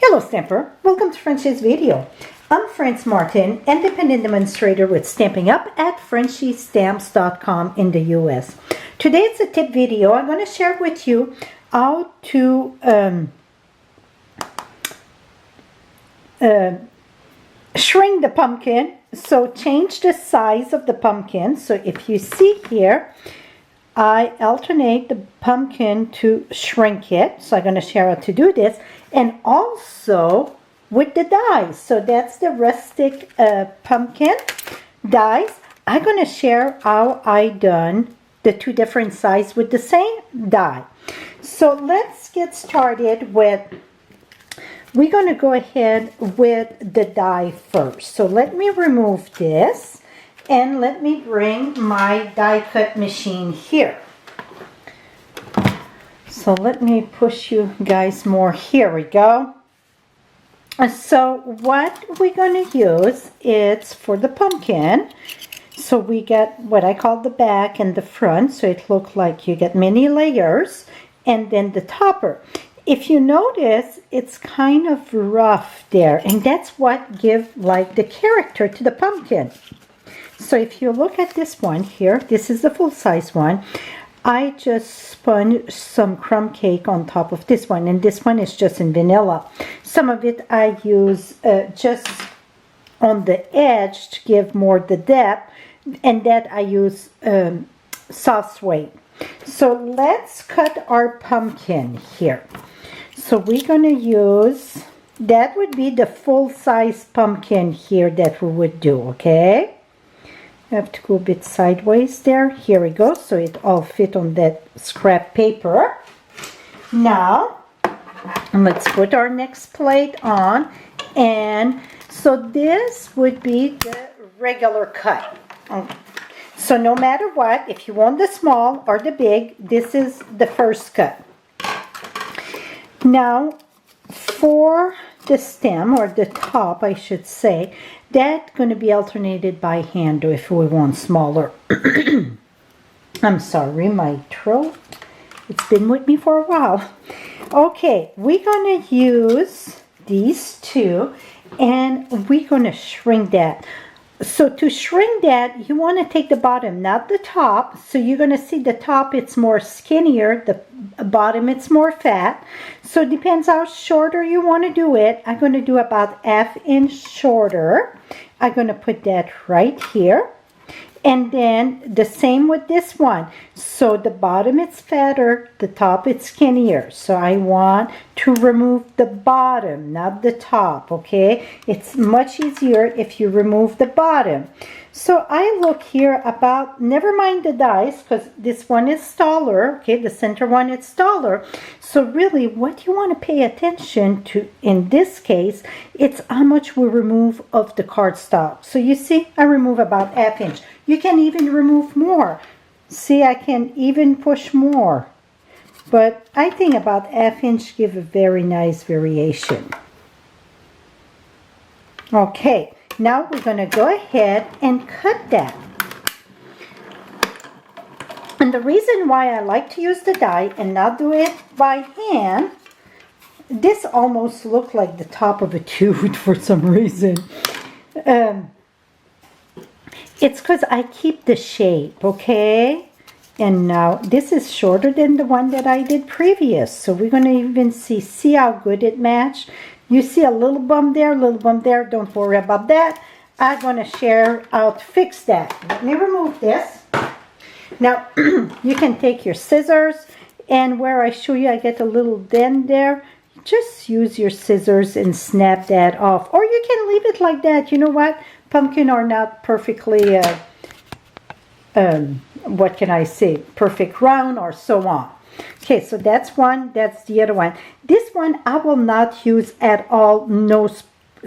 Hello Stamper, welcome to Frenchie's video. I'm Frances Martin, independent demonstrator with Stampin' Up at frenchiestamps.com in the US. Today it's a tip video. I'm going to share with you how to shrink the pumpkin. So change the size of the pumpkin. So if you see here, I alternate the pumpkin to shrink it. So I'm going to share how to do this. And also with the dies. So that's the Rustic Pumpkin Dies. I'm going to share how I done the two different sizes with the same die. So let's get started with, we're going to go ahead with the die first. So let me remove this and let me bring my die cut machine here. So let me push you guys more. Here we go. So what we're going to use is for the pumpkin. So we get what I call the back and the front. So it looks like you get many layers. And then the topper. If you notice, it's kind of rough there. And that's what gives like the character to the pumpkin. So if you look at this one here, this is the full-size one. I just spun some crumb cake on top of this one, and this one is just in vanilla. Some of it I use just on the edge to give more the depth, and that I use soft suede. So let's cut our pumpkin here. So we're going to use, that would be the full-size pumpkin here that we would do, okay? I have to go a bit sideways there. Here we go. So it all fit on that scrap paper. Now, let's put our next plate on. And so this would be the regular cut. So no matter what, if you want the small or the big, this is the first cut. Now, for the stem, or the top, I should say, that's going to be alternated by hand if we want smaller. I'm sorry, my throat, it's been with me for a while. Okay, we're going to use these two, and we're going to shrink that. So to shrink that, you want to take the bottom, not the top. So you're going to see the top, it's more skinnier. The bottom, it's more fat. So it depends how shorter you want to do it. I'm going to do about ½ inch shorter. I'm going to put that right here. And then the same with this one. So the bottom, it's fatter. The top, it's skinnier. So I want to remove the bottom, not the top, okay? It's much easier if you remove the bottom. So I look here about, never mind the dies, because this one is taller, okay? The center one is taller. So really, what you want to pay attention to in this case, it's how much we remove of the cardstock. So you see, I remove about ½ inch. You can even remove more. See, I can even push more. But I think about ½ inch give a very nice variation. Okay, now we're going to go ahead and cut that. And the reason why I like to use the die and not do it by hand, this almost looks like the top of a tooth for some reason. It's because I keep the shape, okay? And now this is shorter than the one that I did previous. So we're going to even see how good it matched. You see a little bump there, a little bump there. Don't worry about that. I'm going to share how to fix that. Let me remove this. Now, you can take your scissors, and where I show you I get a little dent there, just use your scissors and snap that off. Or you can leave it like that. You know what? Pumpkin are not perfectly, what can I say, perfect round or so on. Okay, so that's one, that's the other one. This one I will not use at all, no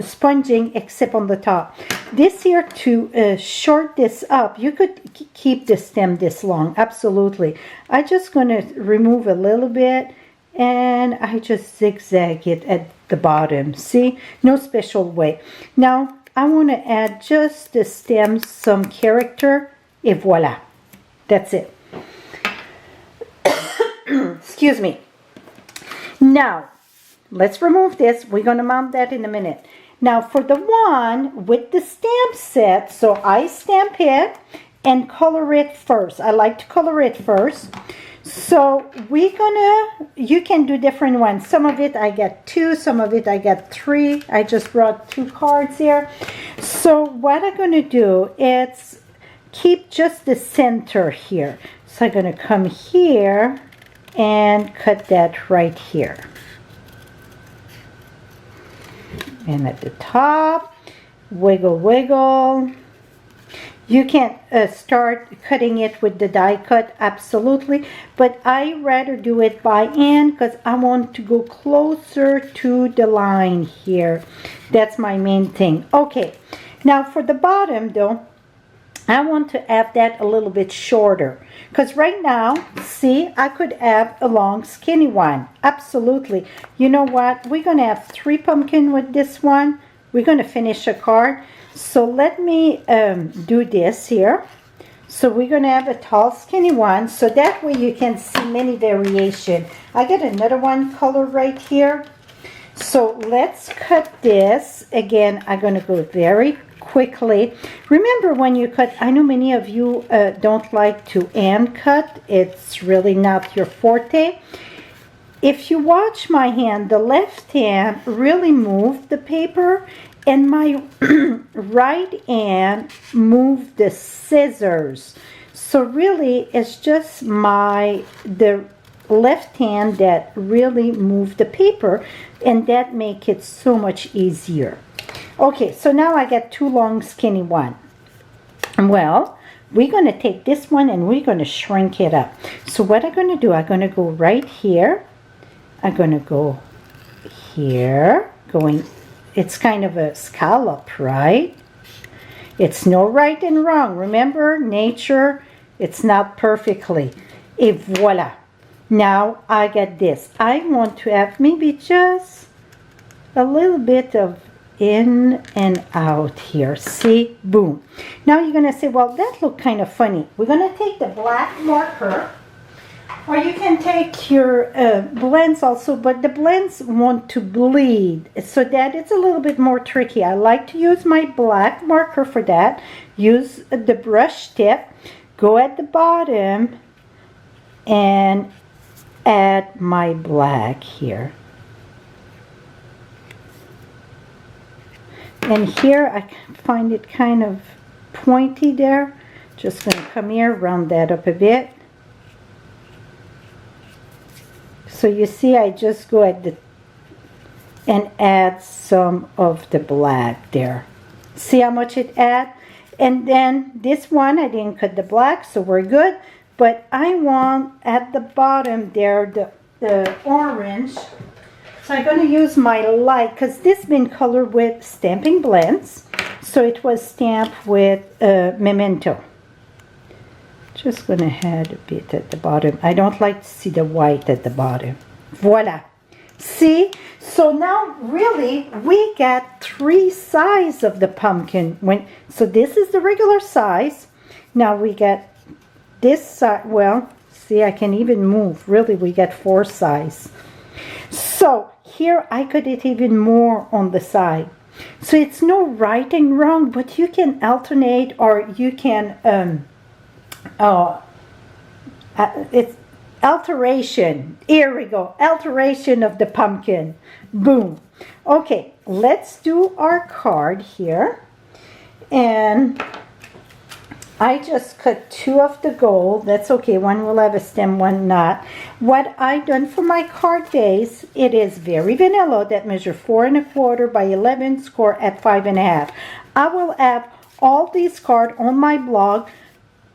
sponging except on the top. This here, to short this up, you could keep the stem this long, absolutely. I'm just going to remove a little bit, and I just zigzag it at the bottom. See, no special way. Now, I want to add just the stems some character, et voila. That's it. Excuse me. Now, let's remove this. We're going to mount that in a minute. Now for the one with the stamp set, so I stamp it and color it first. I like to color it first. So you can do different ones. Some of it I get 2, some of it I get 3. I just brought 2 cards here. So what I'm going to do is keep just the center here. So I'm going to come here and cut that right here. And at the top, wiggle, wiggle. You can start cutting it with the die cut, absolutely. But I rather do it by hand because I want to go closer to the line here. That's my main thing. Okay, now for the bottom though, I want to have that a little bit shorter. Because right now, see, I could have a long skinny one. Absolutely. You know what? We're going to have 3 pumpkins with this one. We're going to finish a card. So let me do this here. So we're going to have a tall skinny one. So that way you can see many variation. I get another one color right here. So let's cut this. Again, I'm going to go very quickly. Remember when you cut, I know many of you don't like to hand cut. It's really not your forte. If you watch my hand, the left hand really moved the paper and my right hand moved the scissors. So really it's just the left hand that really moved the paper, and that makes it so much easier. Okay, so now I got 2 long skinny one. Well, we're going to take this one and we're going to shrink it up. So what I'm going to do, I'm going to go right here. I'm going to go here, it's kind of a scallop, right? It's no right and wrong. Remember, nature, it's not perfectly. Et voila. Now I got this. I want to have maybe just a little bit of in and out here. See? Boom. Now you're going to say, well, that looked kind of funny. We're going to take the black marker, or you can take your blends also, but the blends want to bleed, so that it's a little bit more tricky. I like to use my black marker for that. Use the brush tip, go at the bottom, and add my black here. And here I find it kind of pointy there. Just going to come here, round that up a bit. So you see, I just go at and add some of the black there. See how much it adds? And then this one, I didn't cut the black, so we're good. But I want at the bottom there the orange. So I'm going to use my light, because this been colored with stamping blends. So it was stamped with Memento. Just going to add a bit at the bottom. I don't like to see the white at the bottom. Voila. See? So now really we got 3 sizes of the pumpkin. So this is the regular size. Now we got this side. Well, see, I can even move. Really, we got 4 sizes. So here I cut it even more on the side. So it's no right and wrong, but you can alternate, or you can it's alteration. Here we go. Alteration of the pumpkin. Boom. Okay, let's do our card here. And I just cut 2 of the gold. That's okay. One will have a stem, one not. What I done for my card base, it is very vanilla. That measure 4 1/4 by 11, score at 5 1/2. I will have all these cards on my blog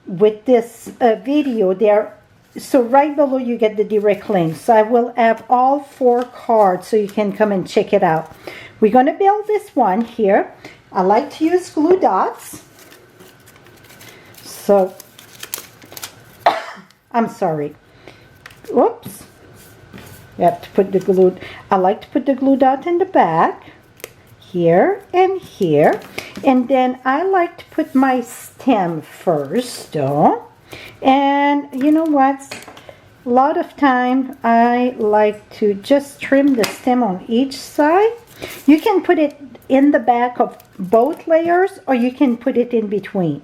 with this video there. So right below you get the direct link. So I will have all 4 cards so you can come and check it out. We're going to build this one here. I like to use glue dots. So, I'm sorry. Whoops. You have to put the glue. I like to put the glue dot in the back. Here and here. And then I like to put my stem first, though. And you know what? A lot of time I like to just trim the stem on each side. You can put it in the back of both layers or you can put it in between.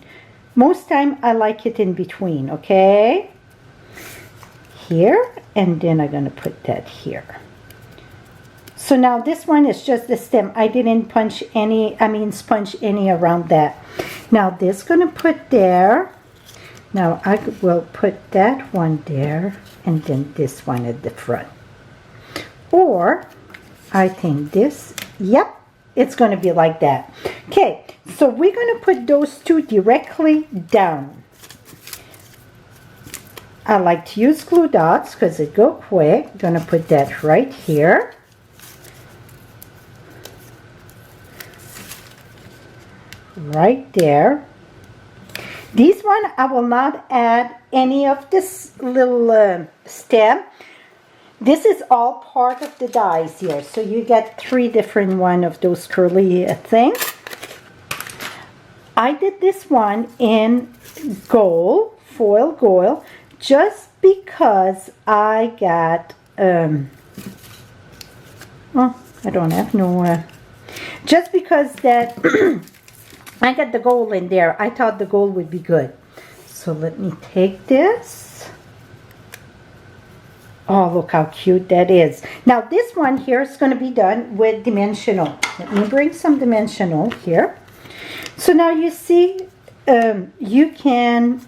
Most time I like it in between, okay? Here, and then I'm going to put that here. So now this one is just the stem. I didn't sponge any around that. Now this going to put there. Now I will put that one there and then this one at the front. Or I think this, yep, it's going to be like that. Okay, so we're going to put those two directly down. I like to use glue dots because it go quick. I'm going to put that right here. Right there. This one I will not add any of this little stem. This is all part of the dies here. So you get 3 different one of those curly things. I did this one in gold, foil gold, just because I got, oh, I don't have no, just because that I got the gold in there. I thought the gold would be good. So let me take this. Oh, look how cute that is. Now this one here is going to be done with dimensional. Let me bring some dimensional here. So now you see, you can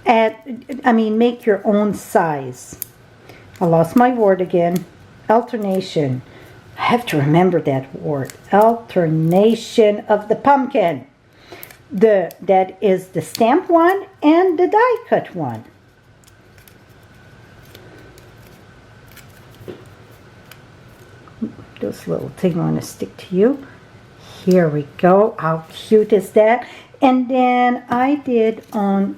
make your own size. I lost my word again. Alternation. I have to remember that word. Alternation of the pumpkin. That is the stamp one and the die cut one. Those little things want to stick to you. Here we go. How cute is that? And then I did on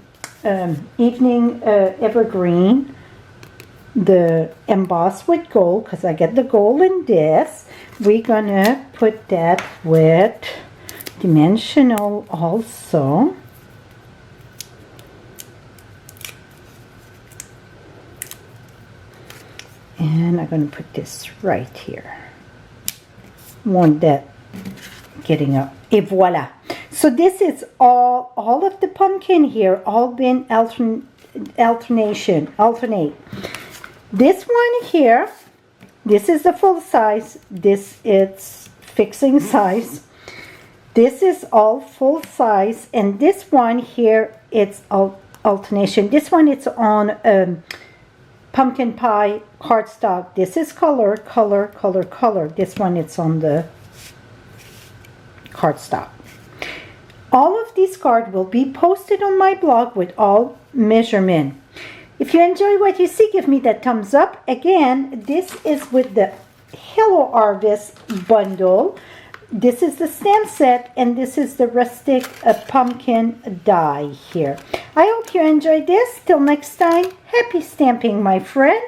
Evening Evergreen the emboss with gold, because I get the gold in this. We're gonna put that with dimensional also. And I'm gonna put this right here. Want that getting up. Et voila. So this is all of the pumpkin here, all been alternate. This one here, this is the full size. This is fixing size. This is all full size, and this one here, it's alternation. This one, it's on pumpkin pie cardstock. This is color. This one, it's on the cardstock. All of these cards will be posted on my blog with all measurement. If you enjoy what you see, give me that thumbs up. Again, this is with the Hello Harvest bundle. This is the stamp set, and this is the Rustic Pumpkin Die here. I hope you enjoyed this. Till next time, happy stamping, my friend.